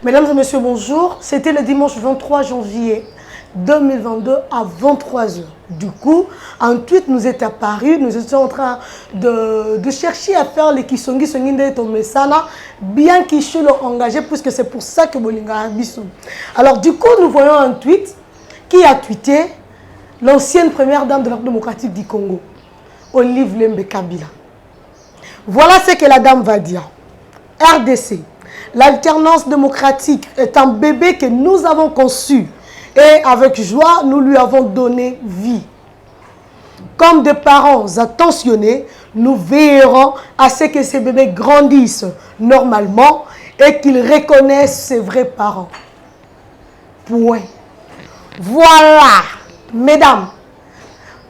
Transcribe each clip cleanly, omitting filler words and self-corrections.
Mesdames et messieurs, bonjour. C'était le dimanche 23 janvier 2022 à 23h. Du coup, un tweet nous est apparu. Nous étions en train de chercher à faire les Kisongi Songinde Tomesana, bien qu'ils soient engagés, puisque c'est pour ça que Bolinga a bisou. Alors, du coup, nous voyons un tweet qui a tweeté l'ancienne première dame de l'Ordre démocratique du Congo, Olive Lembe Kabila. Voilà ce que la dame va dire. RDC. L'alternance démocratique est un bébé que nous avons conçu et avec joie, nous lui avons donné vie. Comme des parents attentionnés, nous veillerons à ce que ces bébés grandissent normalement et qu'ils reconnaissent ses vrais parents. Point. Voilà, mesdames.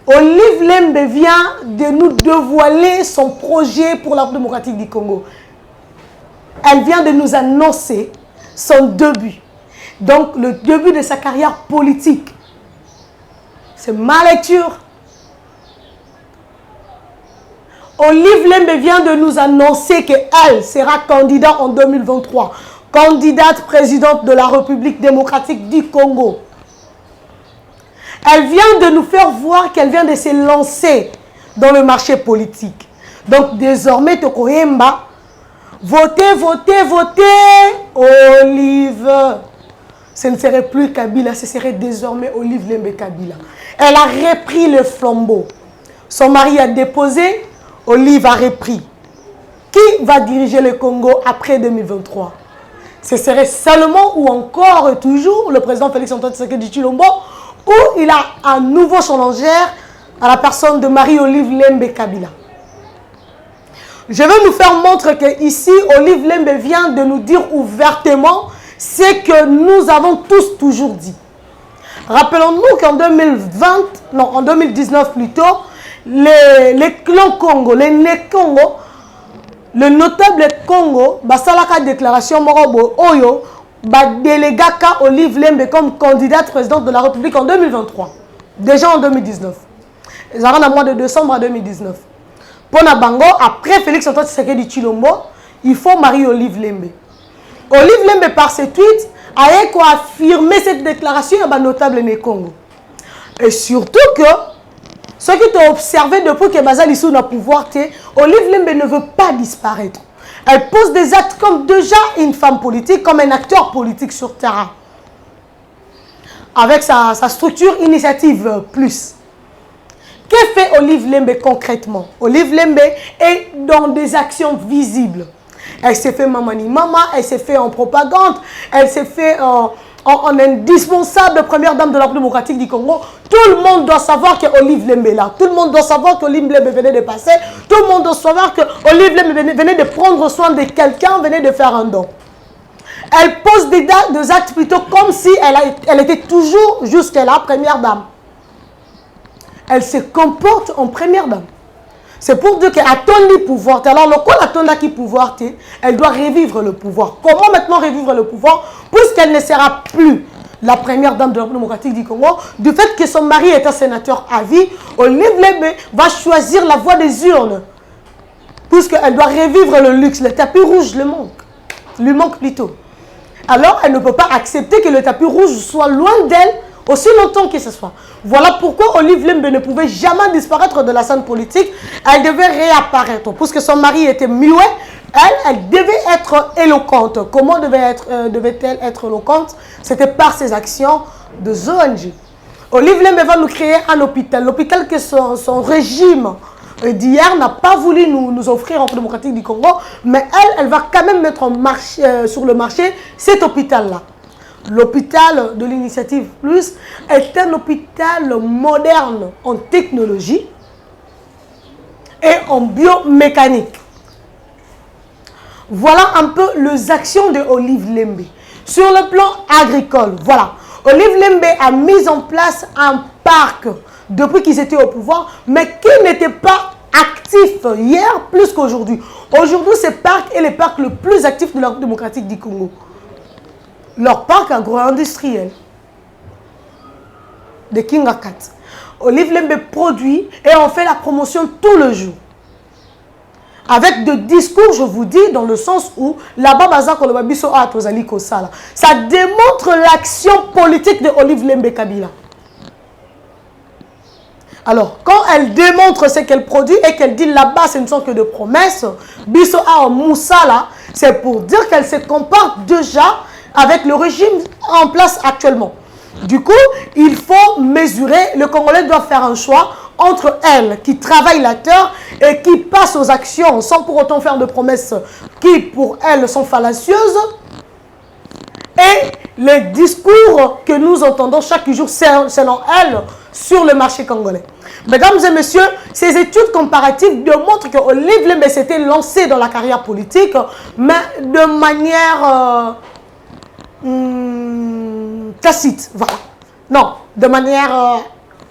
Olive Lembe vient de nous dévoiler son projet pour l'Ordre démocratique du Congo. Elle vient de nous annoncer son début. Donc, le début de sa carrière politique. C'est ma lecture. Olive Lembe vient de nous annoncer qu'elle sera candidate en 2023. Candidate présidente de la République démocratique du Congo. Elle vient de nous faire voir qu'elle vient de se lancer dans le marché politique. Donc, désormais, Tokoyemba, votez, votez, votez, Olive. Ce ne serait plus Kabila, ce serait désormais Olive Lembe Kabila. Elle a repris le flambeau. Son mari a déposé, Olive a repris. Qui va diriger le Congo après 2023? Ce serait seulement ou encore toujours le président Félix-Antoine Tshisekedi Tshilombo, ou il a un nouveau challengeur à la personne de Marie-Olive Lembe Kabila. Je veux nous faire montrer que ici, Olive Lembe vient de nous dire ouvertement ce que nous avons tous toujours dit. Rappelons-nous qu'en 2019 plutôt, les clans Congo, les Né-Congo, le notable Congo, Basalaka déclaration Morobo Oyo, Délégaka Olive Lembe comme candidate présidente de la République en 2023. Déjà en 2019. Ils arrivent à mois de décembre à 2019. Pour Nabango, après Félix-Antoine Tshisekedi Tshilombo, il faut Marie-Olive Lembe. Olive Lembe, par ses tweets, a affirmé cette déclaration à notable né Congo. Et surtout que, ce qui t'a observé depuis que Bazal Issou n'a pouvoir, Olive Lembe ne veut pas disparaître. Elle pose des actes comme déjà une femme politique, comme un acteur politique sur terrain. Avec sa structure Initiative Plus. Que fait Olive Lembe concrètement? Olive Lembe est dans des actions visibles. Elle s'est fait mamani mama, elle s'est fait en propagande, elle s'est fait en indispensable première dame de l'Ordre démocratique du Congo. Tout le monde doit savoir que Olive Lembe est là. Tout le monde doit savoir que Olive Lembe venait de passer. Tout le monde doit savoir que Olive Lembe venait de prendre soin de quelqu'un, venait de faire un don. Elle pose des actes plutôt comme si elle était toujours jusque-là première dame. Elle se comporte en première dame. C'est pour dire qu'elle a le pouvoir. Alors, le quoi a qui pouvoir, elle doit revivre le pouvoir. Comment maintenant revivre le pouvoir? Puisqu'elle ne sera plus la première dame de la démocratique du Congo, du fait que son mari est un sénateur à vie, Olive Lembe va choisir la voie des urnes. Puisqu'elle doit revivre le luxe. Le tapis rouge lui manque plutôt. Alors, elle ne peut pas accepter que le tapis rouge soit loin d'elle aussi longtemps que ce soit. Voilà pourquoi Olive Lembe ne pouvait jamais disparaître de la scène politique. Elle devait réapparaître. Puisque son mari était muet, elle devait être éloquente. Comment devait-elle être éloquente? C'était par ses actions de ONG. Olive Lembe va nous créer un hôpital. L'hôpital que son régime d'hier n'a pas voulu nous offrir en démocratique du Congo. Mais elle va quand même mettre sur le marché cet hôpital-là. L'hôpital de l'Initiative Plus est un hôpital moderne en technologie et en biomécanique. Voilà un peu les actions de Olive Lembe. Sur le plan agricole, voilà. Olive Lembe a mis en place un parc depuis qu'ils étaient au pouvoir, mais qui n'était pas actif hier plus qu'aujourd'hui. Aujourd'hui, ce parc est le parc le plus actif de la République démocratique du Congo. Leur parc agro-industriel de Kingakat. Olive Lembe produit et on fait la promotion tout le jour. avec de discours, je vous dis, dans le sens où là-bas, ça démontre l'action politique de Olive Lembe Kabila. Alors, quand elle démontre ce qu'elle produit et qu'elle dit là-bas, ce ne sont que de promesses, Biso a Moussala, c'est pour dire qu'elle se compare déjà avec le régime en place actuellement. Du coup, il faut mesurer, le Congolais doit faire un choix entre elle, qui travaille la terre et qui passe aux actions sans pour autant faire de promesses qui, pour elle, sont fallacieuses, et les discours que nous entendons chaque jour, selon elle, sur le marché congolais. Mesdames et messieurs, ces études comparatives démontrent que Olive Lembe s'était lancé dans la carrière politique, mais de manière tacite, voilà. Non, de manière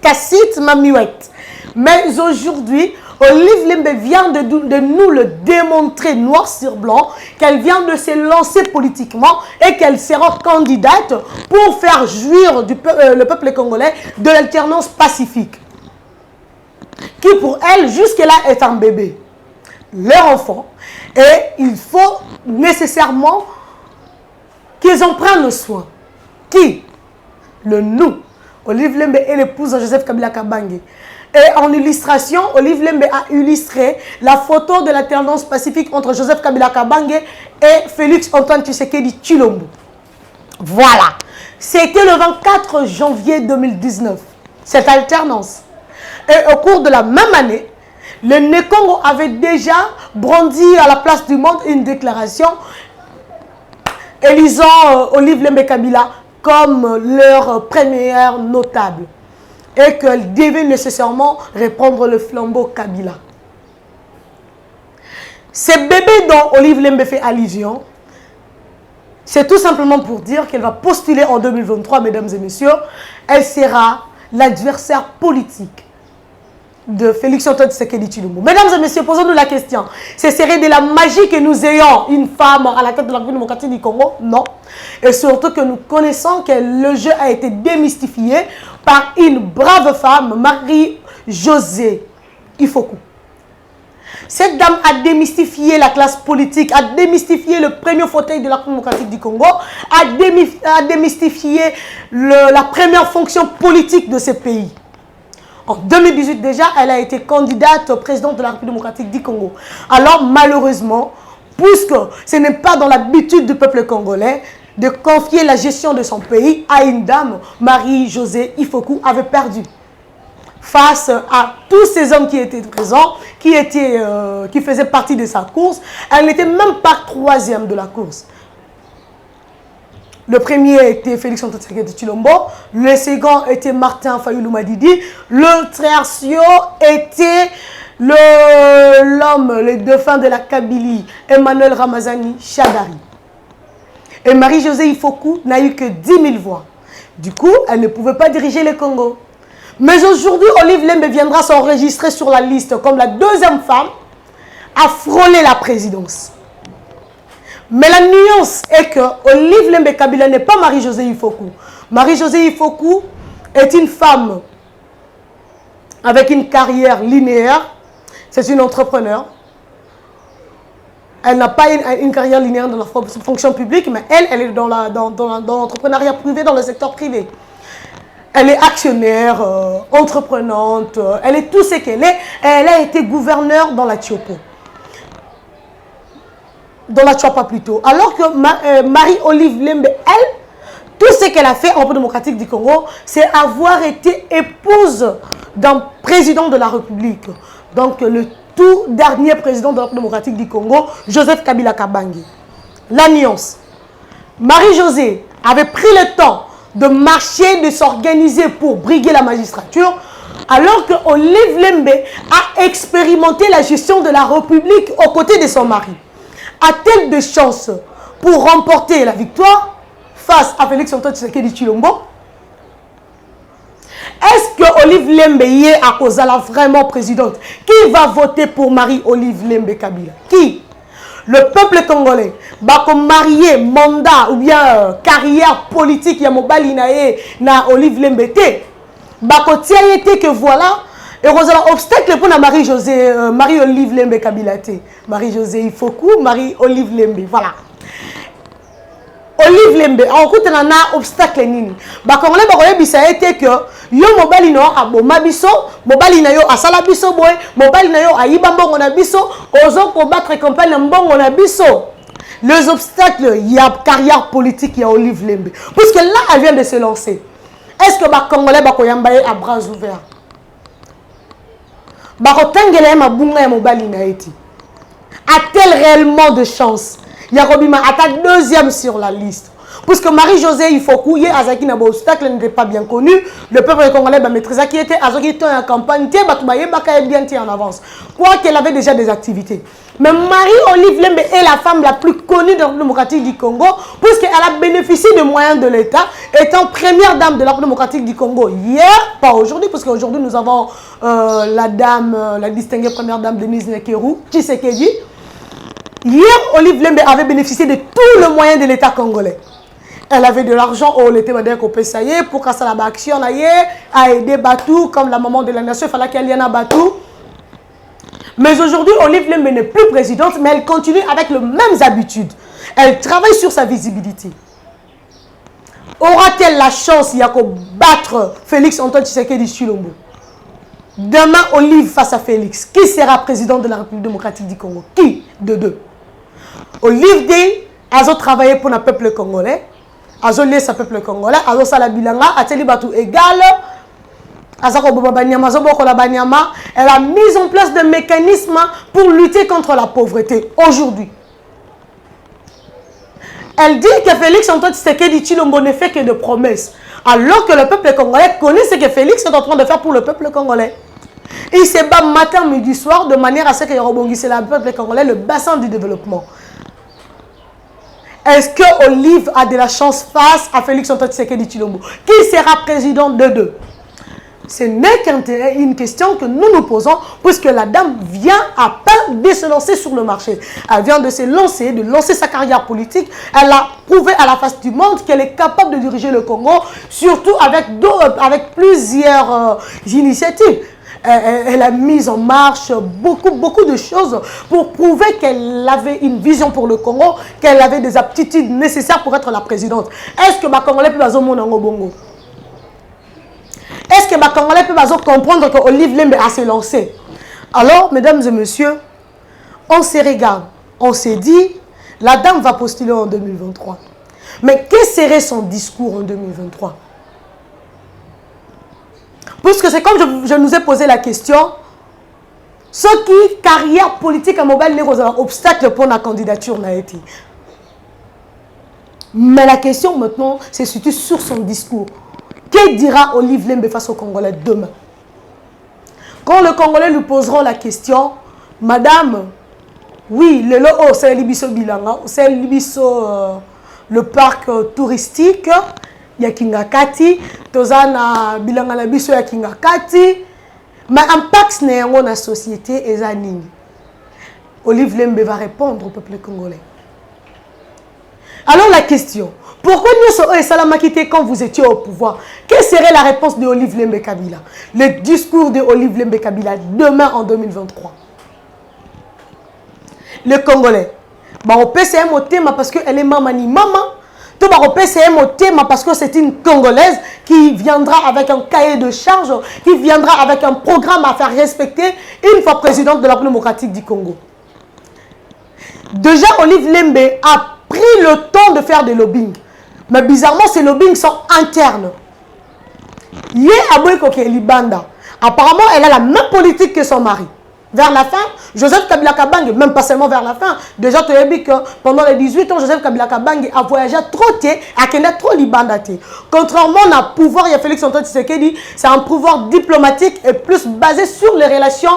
tacite, ma muette. Mais aujourd'hui, Olive Lembe vient de nous le démontrer noir sur blanc, qu'elle vient de se lancer politiquement et qu'elle sera candidate pour faire jouir le peuple congolais de l'alternance pacifique. Qui pour elle, jusque-là, est un bébé. Leur enfant. Et il faut nécessairement qu'ils en prennent soin. Qui? Le nous. Olive Lembe est l'épouse de Joseph Kabila Kabange. Et en illustration, Olive Lembe a illustré la photo de la tendance pacifique entre Joseph Kabila Kabange et Félix Antoine Tshisekedi Tshilombo. Voilà. C'était le 24 janvier 2019, cette alternance. Et au cours de la même année, le Né-Congo avait déjà brandi à la place du monde une déclaration élisant Olive Lembe Kabila comme leur première notable. Et qu'elle devait nécessairement reprendre le flambeau Kabila. Ce bébé dont Olive Lembe fait allusion, c'est tout simplement pour dire qu'elle va postuler en 2023, mesdames et messieurs. Elle sera l'adversaire politique de Félix Antoine Tshisekedi Tshilombo. Mesdames et messieurs, posons-nous la question. Ce serait de la magie que nous ayons une femme à la tête de la République démocratique du Congo? Non. Et surtout que nous connaissons que le jeu a été démystifié par une brave femme, Marie-Josée Ifoku. Cette dame a démystifié la classe politique, a démystifié le premier fauteuil de la République démocratique du Congo, a démystifié la première fonction politique de ce pays. En 2018 déjà, elle a été candidate présidente de la République démocratique du Congo. Alors malheureusement, puisque ce n'est pas dans l'habitude du peuple congolais de confier la gestion de son pays à une dame, Marie-Josée Ifoku avait perdu. Face à tous ces hommes qui étaient présents, qui faisaient partie de sa course, elle n'était même pas troisième de la course. Le premier était Félix Antoine Tshisekedi Tshilombo, le second était Martin Fayulu Madidi, le tertio était l'homme, le dauphin de la Kabylie, Emmanuel Ramazani Shadari. Et Marie-Josée Ifoku n'a eu que 10 000 voix. Du coup, elle ne pouvait pas diriger le Congo. Mais aujourd'hui, Olive Lembe viendra s'enregistrer sur la liste comme la deuxième femme à frôler la présidence. Mais la nuance est que Olive Lembe Kabila n'est pas Marie-Josée Ifoku. Marie-Josée Ifoku est une femme avec une carrière linéaire. C'est une entrepreneur. Elle n'a pas une carrière linéaire dans la fonction publique, mais elle est dans l'entrepreneuriat privé, dans le secteur privé. Elle est actionnaire, entreprenante, elle est tout ce qu'elle est. Elle a été gouverneure dans la Tchopo. Dans la Tchouapa plutôt. Alors que Marie-Olive Lembe, elle, tout ce qu'elle a fait en République démocratique du Congo, c'est avoir été épouse d'un président de la République. Donc le tout dernier président de la République démocratique du Congo, Joseph Kabila Kabange. La nuance. Marie-Josée avait pris le temps de marcher, de s'organiser pour briguer la magistrature, alors que Olive Lembe a expérimenté la gestion de la République aux côtés de son mari. A-t-elle de chances pour remporter la victoire face à Félix Antoine Tshisekedi Tshilombo? Est-ce que Olive Lembe y est à cause de la vraiment présidente? Qui va voter pour Marie-Olive Lembe Kabila? Qui? Le peuple congolais va marier mandat ou bien carrière politique ya mobali na Olive Lembe te. Ba ko tia yete que voilà Et Rosa, obstacle pour Marie-Josée, Marie-Olive Lembe Kabilate. Marie-Josée Ifoku, Marie-Olive Lembe. Voilà. Olive Lembe, en écoute, on a un obstacle. Bah, quand on est bien, ça a été que yo mobali no aboma biso, mobali na yo asala biso boy, mobali na yo ayiba mbongo na biso, ozo ko battre campagne na mbongo na biso. Les obstacles, il y a carrière politique, il y a Olive Lembe. Parce que là, elle vient de se lancer. Est-ce que les Congolais vont yambaye à bras ouverts? A-t-elle réellement de chance? Yarobima attaque deuxième sur la liste. Puisque Marie-Josée, il faut couiller, Azaki n'a pas obstacle, n'était pas bien connu. Le peuple congolais va maîtriser qui était Azaki en campagne, bien en avance. Quoi qu'elle avait déjà des activités. Mais Marie-Olive Lembe est la femme la plus connue de la République démocratique du Congo, puisqu'elle a bénéficié de moyens de l'État, étant première dame de la République démocratique du Congo. Hier, pas aujourd'hui, parce qu'aujourd'hui nous avons la dame, la distinguée première dame Denise Nkeru, Tshisekedi. Hier, Olive Lembe avait bénéficié de tous les moyens de l'État congolais. Elle avait de l'argent au l'été pour payer, pour casser la action, à aider Batou, comme la maman de la nation, il fallait qu'elle y en a Batou. Mais aujourd'hui, Olive Lembe n'est plus présidente, mais elle continue avec les mêmes habitudes. Elle travaille sur sa visibilité. Aura-t-elle la chance de battre Félix Antoine Tshisekedi Tshilombo? Demain, Olive face à Félix. Qui sera président de la République démocratique du Congo? Qui de deux? Olive dit, elle a travaillé pour le peuple congolais. Elle a lié ce peuple congolais. Elle a la bilanga, elle a égal. Elle a mis en place des mécanismes pour lutter contre la pauvreté. Aujourd'hui, elle dit que Félix Antoine Tshisekedi Tshilombo ne fait que de promesses. Alors que le peuple congolais connaît ce que Félix est en train de faire pour le peuple congolais. Il se bat matin, midi, soir, de manière à ce qu'il rebondisse le peuple congolais, le bassin du développement. Est-ce que Olive a de la chance face à Félix Antoine Tshisekedi Tshilombo? Qui sera président de deux? Ce n'est qu'une question que nous nous posons, puisque la dame vient à peine de se lancer sur le marché. Elle vient de se lancer, de lancer sa carrière politique. Elle a prouvé à la face du monde qu'elle est capable de diriger le Congo, surtout avec plusieurs initiatives. Elle a mis en marche beaucoup de choses pour prouver qu'elle avait une vision pour le Congo, qu'elle avait des aptitudes nécessaires pour être la présidente. Est-ce que ma Congolais peut avoir mon bongo? Est-ce que ma Congolais peut comprendre que Olive Lembe a se lancé? Alors, mesdames et messieurs, on se regarde, on s'est dit, la dame va postuler en 2023. Mais quel serait son discours en 2023? Puisque c'est comme je nous ai posé la question, ce qui, carrière politique à mobile, n'est pas un obstacle pour la candidature n'a été. Mais la question maintenant, c'est surtout sur son discours. Que dira Olive Lembe face aux Congolais demain? Quand les Congolais lui poseront la question, Madame, oui, c'est l'Ibiso Bilanga, c'est l'Ibiso, le parc touristique, il y a Kingakati, Tozana Bilanga na biso ya Kingakati, mais impact n'est dans la société et Zanini. Olive Lembe va répondre au peuple congolais. Alors la question, pourquoi nous sommes Salamakité quand vous étiez au pouvoir? Quelle serait la réponse de Olive Lembe Kabila? Le discours de Olive Lembe Kabila demain en 2023. Le Congolais, au PCM au thème parce qu'elle est mamani maman. Tout au PCM au thème parce que c'est une Congolaise qui viendra avec un cahier de charge, qui viendra avec un programme à faire respecter une fois présidente de la République démocratique du Congo. Déjà, Olive Lembe a pris le temps de faire des lobbying. Mais bizarrement, ces lobbying sont internes. Apparemment, elle a la même politique que son mari. Vers la fin, Joseph Kabila Kabange, même pas seulement vers la fin, déjà tu as dit que pendant les 18 ans, Joseph Kabila Kabange a voyagé trop, a connu trop Libandate. Contrairement au pouvoir, il y a Félix Antoine Tshisekedi, c'est un pouvoir diplomatique et plus basé sur les relations,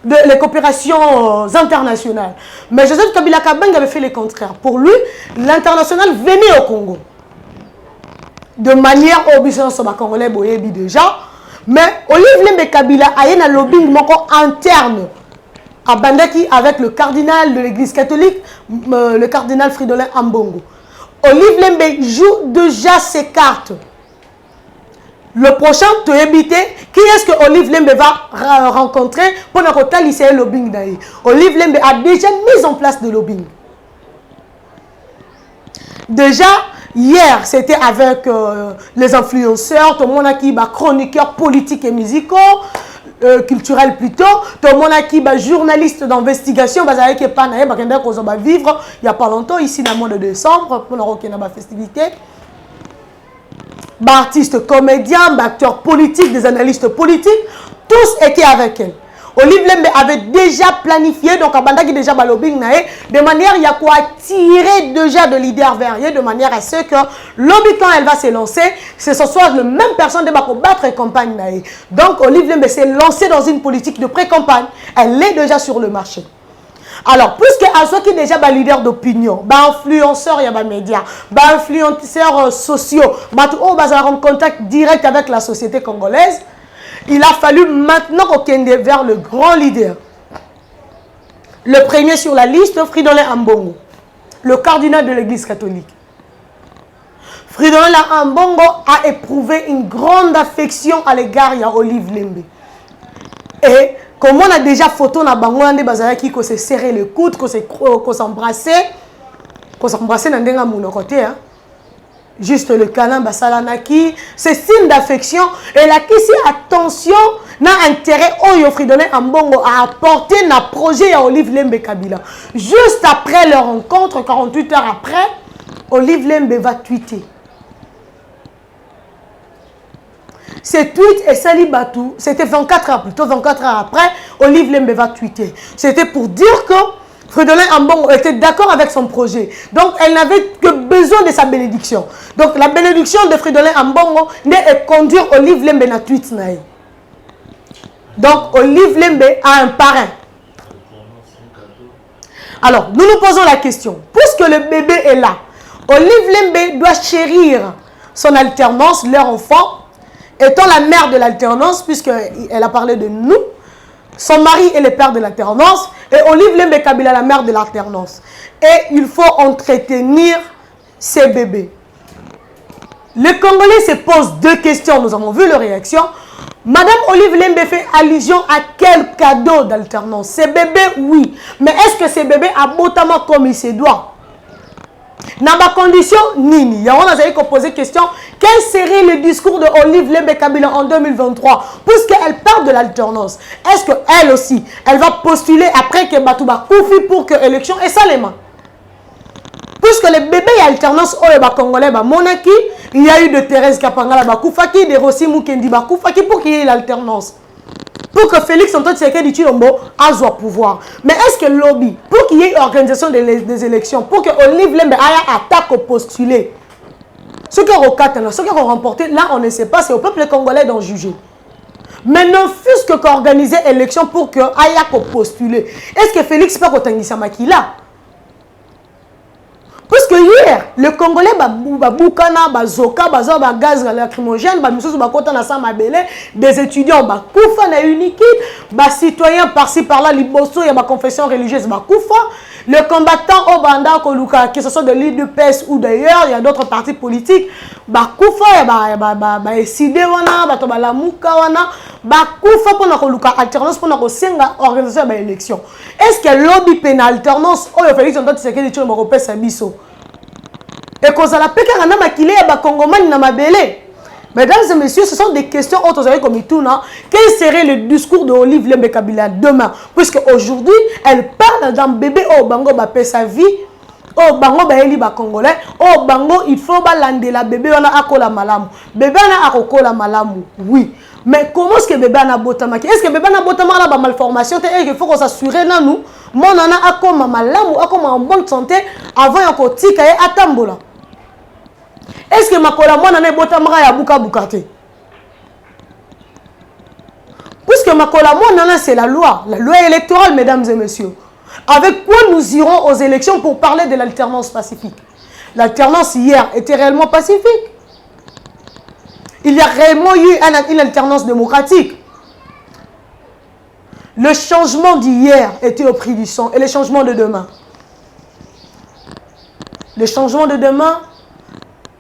les coopérations internationales. Mais Joseph Kabila Kabange avait fait le contraire. Pour lui, l'international venait au Congo. De manière obéissante sur ma Congolais Boyebi déjà. Mais Olive Lembe Kabila a un lobbying interne à Bandaki avec le cardinal de l'église catholique, le cardinal Fridolin Ambongo. Olive Lembe joue déjà ses cartes. Le prochain, tu es habité. Qui est-ce que Olive Lembe va rencontrer pour le lobbying d'ailleurs? Olive Lembe a déjà mis en place de lobbying. Déjà, hier, c'était avec les influenceurs, tout le monde qui est chroniqueur politiques et musicaux, culturel plutôt, tout le monde qui est journaliste d'investigation, qui est pas vivre il n'y a pas longtemps, ici dans le mois de décembre, pour la festivité. Artistes, comédiens, acteurs politiques, des analystes politiques, tous étaient avec elle. Olive Lembe avait déjà planifié, donc Abanda qui déjà lobbying de manière à quoi attirer déjà de leaders vers elle, de manière à ce que lobby quand elle va se lancer, ce soit le même personne qui va combattre campagne. Donc Olive Lembe s'est lancée dans une politique de pré-campagne, elle est déjà sur le marché. Alors, puisque à ceux qui déjà leader d'opinion, influenceurs, il y a des médias, influenceurs sociaux, on va en contact direct avec la société congolaise, il a fallu maintenant qu'on tienne vers le grand leader. Le premier sur la liste, Fridolin Ambongo, le cardinal de l'église catholique. Fridolin Ambongo a éprouvé une grande affection à l'égard de Olive Lembe. Et comme on a déjà photo na bango ande bazalaki ko se serrer le coude, ko s'embrasser na ndenga monoko te hein. Juste le câlin basalanaki, c'est signe d'affection et là qui c'est attention na intérêt Oyo Fridolin Ambongo a apporté na projet à Olive Lembe Kabila. Juste après leur rencontre, 48 heures après, Olive Lembe va tweeter. Ces tweets et Sali Batou, c'était 24 heures plutôt, 24 heures après, Olive Lembe va tweeter. C'était pour dire que Fridolin Ambongo était d'accord avec son projet. Donc, elle n'avait que besoin de sa bénédiction. Donc, la bénédiction de Fridolin Ambongo est conduire Olive Lembe na tweet naï. Donc, Olive Lembe a un parrain. Alors, nous nous posons la question. Puisque le bébé est là, Olive Lembe doit chérir son alternance, leur enfant, étant la mère de l'alternance, puisqu'elle a parlé de nous, son mari est le père de l'alternance, et Olive Lembe Kabila la mère de l'alternance. Et il faut entretenir ces bébés. Les Congolais se posent deux questions, nous avons vu leur réaction. Madame Olive Lembe fait allusion à quel cadeau d'alternance? Ces bébés, oui. Mais est-ce que ces bébés aboutent comme il se doit? Dans ma condition, Nini, on a posé la question, quel serait le discours de Olive Lembe Kabila en 2023, puisqu'elle parle de l'alternance? Est-ce qu'elle aussi, elle va postuler après que Batouba Koufi pour que l'élection est salement? Puisque les bébés alternance au Congolais, Monaki, il y a eu de Thérèse Kapangala Bakoufaki, de Rossi Mukendi Bakoufaki pour qu'il y ait l'alternance. Pour que Félix Antoine Tshisekedi Tshilombo ait au pouvoir. Mais est-ce que le lobby, pour qu'il y ait organisation des élections, pour que Olive Lembe ait attaque au postuler, ceux qui ont remporté, là on ne sait pas, c'est au peuple congolais d'en juger. Mais ne fût-ce que qu'organiser l'élection pour que ait postuler. Est-ce que Félix peut organiser Makila? Parce que hier, le Congolais, Boukana, Bazoka, gaz lacrymogène, des étudiants, Koufa, des citoyens par-ci par-là, Liboso, il y a ma confession religieuse, Koufa. Le combattant au Banda, que ce soit de l'UDPS ou d'ailleurs, il y a d'autres partis politiques, Koufa, il y a Sidewana, Lamukawana, Koufa pour la alternance, pour la organisation de l'élection. Est-ce que lobby pénal alternance, oh, il fallait que tu aies dit que tu aies et qu'on a pris un maquillé à Congomani na mabele. Mesdames et messieurs, ce sont des questions autres comme tout. Quel serait le discours de Olive Lembe Kabila demain? Puisque aujourd'hui, elle parle d'un bébé au Bango paie sa vie, au Bango baeli ba Congolais, au Bango il faut balander la bébé on a akola malamu. Bébé on a akola malamu. Oui. Mais comment est-ce que bébé a botamaki? Est-ce que bébé a botamaki la malformation? Il faut qu'on s'assure là nous. Mon ana akoma malamu, akoma en bonne santé avant un côté kaye atambola. Est-ce que ma collaboration n'est pas ya buka bukate? Puisque ma collaboration c'est la loi électorale, mesdames et messieurs. Avec quoi nous irons aux élections pour parler de l'alternance pacifique? L'alternance hier était réellement pacifique. Il y a réellement eu une alternance démocratique. Le changement d'hier était au prix du sang et le changement de demain. Le changement de demain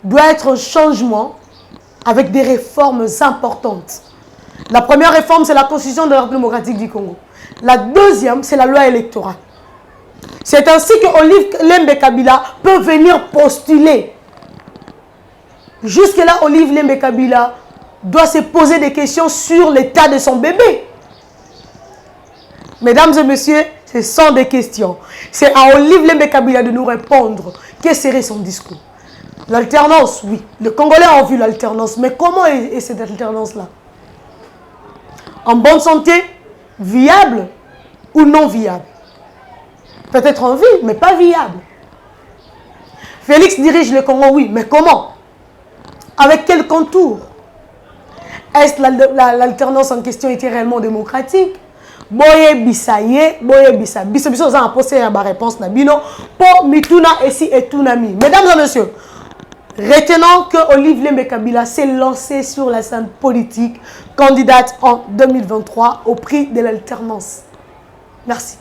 doit être un changement avec des réformes importantes. La première réforme, c'est la Constitution de la République démocratique du Congo. La deuxième, c'est la loi électorale. C'est ainsi que Olive Lembe Kabila peut venir postuler. Jusque-là, Olive Lembe Kabila doit se poser des questions sur l'état de son bébé. Mesdames et messieurs, ce sont des questions. C'est à Olive Lembe Kabila de nous répondre. Quel serait son discours? L'alternance, oui. Les Congolais ont vu l'alternance. Mais comment est cette alternance-là? En bonne santé, viable ou non viable? Peut-être en vie, mais pas viable. Félix dirige le Congo, oui. Mais comment? Avec quel contour? Est-ce que l'alternance en question était réellement démocratique? Boye bisaye, boye bisa. Biso biso za posé à ma réponse na bino pour mituna ici et tunami. Mesdames et messieurs, retenons que Olive Lembe Kabila s'est lancé sur la scène politique, candidate en 2023 au prix de l'alternance. Merci.